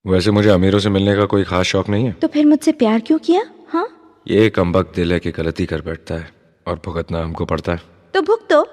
वैसे मुझे अमीरों से मिलने का कोई खास शौक नहीं है। तो फिर मुझसे प्यार क्यों किया? हाँ, ये कमबख्त दिल है कि गलती कर बैठता है और भुगतना हमको पड़ता है। तो भुगतो।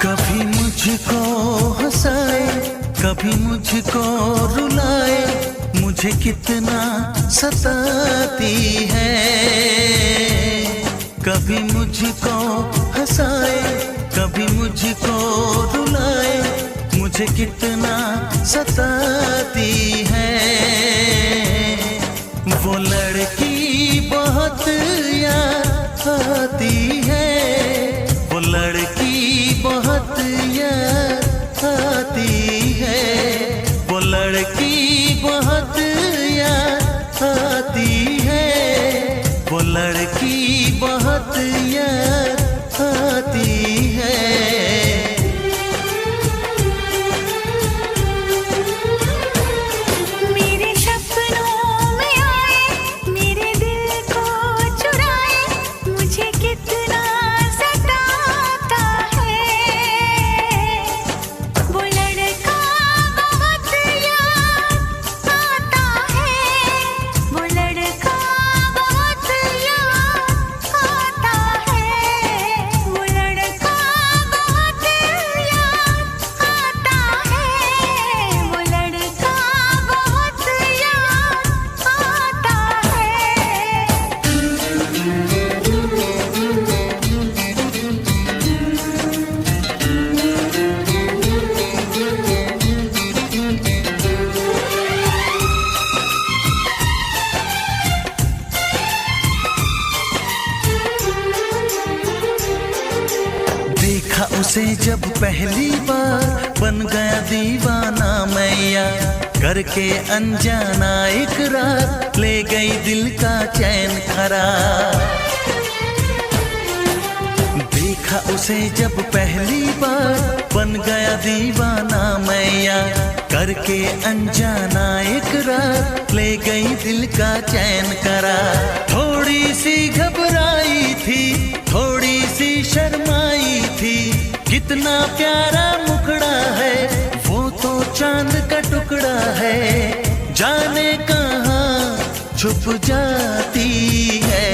कभी मुझको हंसाए, कभी मुझको रुलाए, मुझे कितना सताती है। कभी मुझको हंसाए, कभी मुझको रुलाए, मुझे कितना सताती है। वो लड़की बहुत याद आती है, वो लड़की बहुत याद आती है, वो लड़की बहुत याद आती है, वो लड़की बहुत याद आती है। मेरे सपनों में आए, मेरे दिल को चुराए, मुझे कितना सताता है। वो लड़का बहुत याद आता है, वो लड़का बहुत याद आता है, वो लड़का बहुत याद आता है, वो लड़का बहुत याद आता देखा उसे जब पहली बार, बन गया दीवाना मैया, करके अनजाना इकरार, ले गई दिल का चैन करार। देखा उसे जब पहली बार, बन गया दीवाना मैया, करके अनजाना इकरार, ले गई दिल का चैन करार। थोड़ी सी घबराई थी, थोड़ी सी शर्माई थी, कितना प्यारा मुखड़ा है, वो तो चांद का टुकड़ा है, जाने कहाँ छुप जाती है।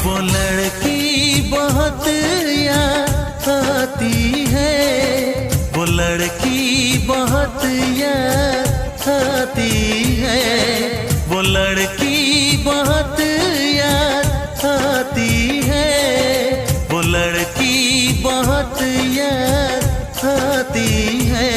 वो लड़की बहुत याद आती है, वो लड़की बहुत याद आती है, वो लड़की बहुत याद आती है, वो लड़की बहुत याद आती है।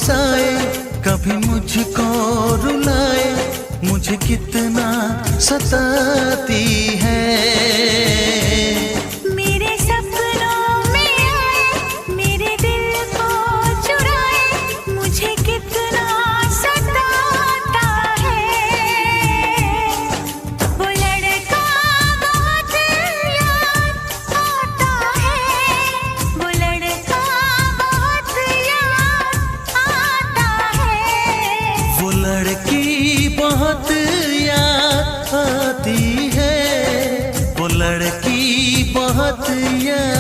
हंसाए, कभी मुझको रुलाए, मुझे कितना सताती है। मेरे सपनों में आए, मेरे दिल को चुराए, मुझे कितना सताता है। वो लड़का बहुत याद आता है, वो लड़का बहुत याद आता है। वो लड़की बहुत याद आती है, वो लड़की बहुत याद